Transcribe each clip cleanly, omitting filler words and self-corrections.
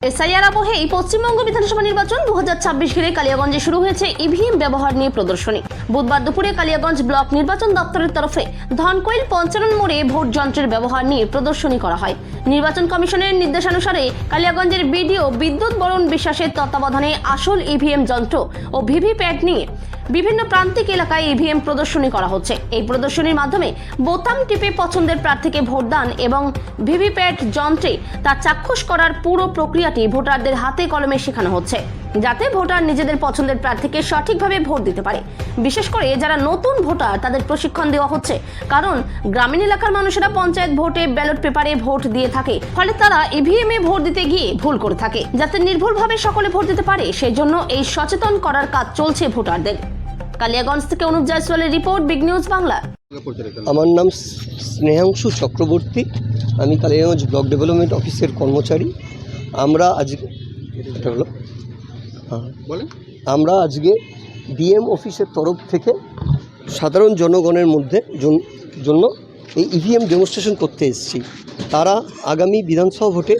SIR আবহে এই পশ্চিমবঙ্গ বিধানসভা নির্বাচন 2026 ঘিরে কালিয়াগঞ্জে শুরু হয়েছে ইভিএম ব্যবহার নিয়ে প্রদর্শনী। বুধবার দুপুরে কালিয়াগঞ্জ ব্লক নির্বাচন দপ্তরের তরফে ধনকৈল পঞ্চানন মোড়ে ভোট যন্ত্রের ব্যবহার নিয়ে প্রদর্শনী করা হয়। নির্বাচন কমিশনের নির্দেশানুসারে কালিয়াগঞ্জের বিডিও বিদ্যুৎ বরণ বিশ্বাসের তত্ত্বাবধানে আসল ইভিএম যন্ত্র ও ভিভিপ্যাট নিয়ে বিভিন্ন প্রান্তিক এলাকায় ইভিএম প্রদর্শনী করা হচ্ছে। এই প্রদর্শনীর মাধ্যমে বোতাম টিপে পছন্দের প্রার্থীকে ভোটদান এবং ভিভিপ্যাট যন্ত্রে তা চাক্ষুষ করার পুরো প্রক্রিয়াটি ভোটারদের হাতে কলমে শেখানো হচ্ছে, যাতে ভোটার নিজেদের পছন্দের প্রার্থীকে সঠিকভাবে ভোট দিতে পারে। বিশেষ করে যারা নতুন ভোটার তাদের প্রশিক্ষণ দেওয়া হচ্ছে, কারণ গ্রামীণ এলাকার মানুষেরা পঞ্চায়েত ভোটে ব্যালট পেপারে ভোট দিয়ে থাকে, ফলে তারা ইভিএম এ ভোট দিতে গিয়ে ভুল করে থাকে। যাতে নির্ভুলভাবে সকলে ভোট দিতে পারে, সেই জন্য এই সচেতন করার কাজ চলছে ভোটারদের। কালিয়াগঞ্জ থেকে অনুপ জয়সওয়ালের রিপোর্ট, বিগ নিউজ বাংলা। আমার নাম স্নেহাংশু চক্রবর্তী, আমি কালিয়াগঞ্জ ব্লক ডেভেলপমেন্ট অফিসের কর্মচারী। আমরা আজকে ডিএম অফিসের তরফ থেকে সাধারণ জনগণের মধ্যে জন্য এই ইভিএম ডেমনস্ট্রেশন করতে এসেছি। তারা আগামী বিধানসভা ভোটে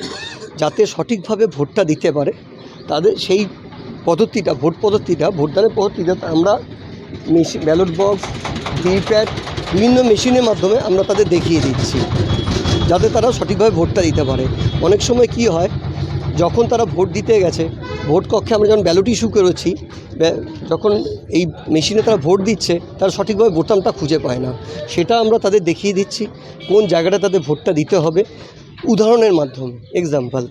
যাতে সঠিকভাবে ভোটটা দিতে পারে, তাদের সেই পদ্ধতিটা, ভোটদানের পদ্ধতিটা আমরা ব্যালট বক্স, ভিভিপ্যাট, বিভিন্ন মেশিনের মাধ্যমে আমরা তাদের দেখিয়ে দিচ্ছি, যাতে তারা সঠিকভাবে ভোটটা দিতে পারে। অনেক সময় কি হয়, যখন তারা ভোট দিতে গেছে, ভোট কক্ষে আমরা যখন ব্যালট ইস্যু করেছি, যখন এই মেশিনে তারা ভোট দিচ্ছে, তারা সঠিকভাবে বোতামটা খুঁজে পায় না। সেটা আমরা তাদের দেখিয়ে দিচ্ছি কোন জায়গাটা তাদের ভোটটা দিতে হবে, উদাহরণের মাধ্যমে, এক্সাম্পল।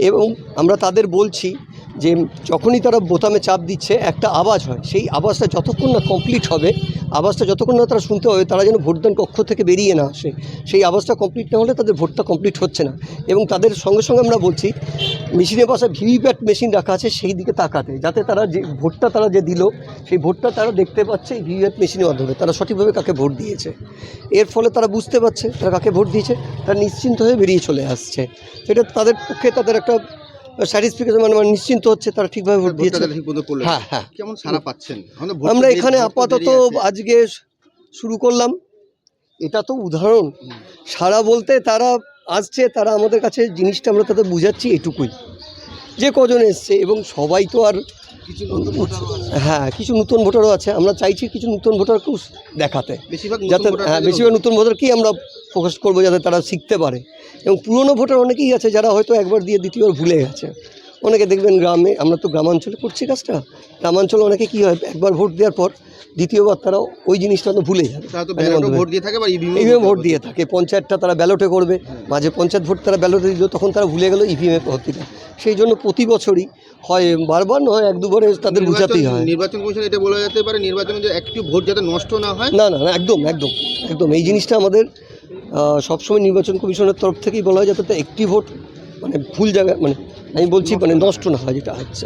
এবং আমরা তাদের বলছি যে যখনই তারা বোতামে চাপ দিচ্ছে একটা আওয়াজ হয়, সেই আওয়াজটা যতক্ষণ না কমপ্লিট হবে, আওয়াজটা যতক্ষণ না তারা শুনতে হবে, তারা যেন ভোটদান কক্ষ থেকে বেরিয়ে না আসে। সেই আওয়াজটা কমপ্লিট না হলে তাদের ভোটটা কমপ্লিট হচ্ছে না। এবং তাদের সঙ্গে সঙ্গে আমরা বলছি মেশিনের পাশে ভিভিপ্যাট মেশিন রাখা আছে, সেই দিকে তাকাতে, যাতে তারা যে ভোটটা তারা যে দিল, সেই ভোটটা তারা দেখতে পাচ্ছে এই ভিভিপ্যাট মেশিনের মাধ্যমে, তারা সঠিকভাবে কাকে ভোট দিয়েছে। এর ফলে তারা বুঝতে পারছে তারা কাকে ভোট দিয়েছে, তারা নিশ্চিন্ত হয়ে বেরিয়ে চলে আসছে। এটা তাদের পক্ষে তাদের একটা স্যাটিসফিকেশন, মানে নিশ্চিন্ত হচ্ছে তারা ঠিকভাবে ভোট দিয়েছে। হ্যাঁ, কেমন সাড়া পাচ্ছেন? আমরা এখানে আপাতত আজকে শুরু করলাম, এটা তো উদাহরণ। সাড়া বলতে তারা আসছে, তারা আমাদের কাছে জিনিসটা আমরা তাদের বুঝাচ্ছি, এটুকুই। যে কজন এসছে, এবং সবাই তো আর কিছু নতুন ভোটারও আছে। আমরা চাইছি কিছু নতুন ভোটারকেও দেখাতে, যাতে বেশিরভাগ নতুন ভোটারকেই আমরা ফোকাস করবো, যাতে তারা শিখতে পারে। এবং পুরনো ভোটার অনেকেই আছে যারা হয়তো একবার দিয়ে দ্বিতীয়বার ভুলে গেছে। অনেকে দেখবেন গ্রামে, আমরা তো গ্রামাঞ্চলে করছি কাজটা, গ্রামাঞ্চলে অনেকে কী হয়, একবার ভোট দেওয়ার পর দ্বিতীয়বার তারা ওই জিনিসটা তো ভুলে যাবে। ইভিএম ভোট দিয়ে থাকে, পঞ্চায়েতটা তারা ব্যালটে করবে, মাঝে পঞ্চায়েত ভোট তারা ব্যালটে দিল, তখন তারা ভুলে গেল ইভিএমের পদ্ধতিটা। সেই জন্য প্রতি বছরই হয়, বারবার নয়, এক দুবারে তাদের বুঝাতেই হয়। নির্বাচন কমিশন এটা বলা যেতে পারে, নির্বাচনে যে একটি ভোট যাতে নষ্ট না হয়। না, একদম এই জিনিসটা আমাদের সবসময় নির্বাচন কমিশনের তরফ থেকেই বলা হয়, যাতে একটি ভোট মানে ভুল জায়গায়, মানে আমি বলছি, মানে নষ্ট না হয়, যেটা হচ্ছে।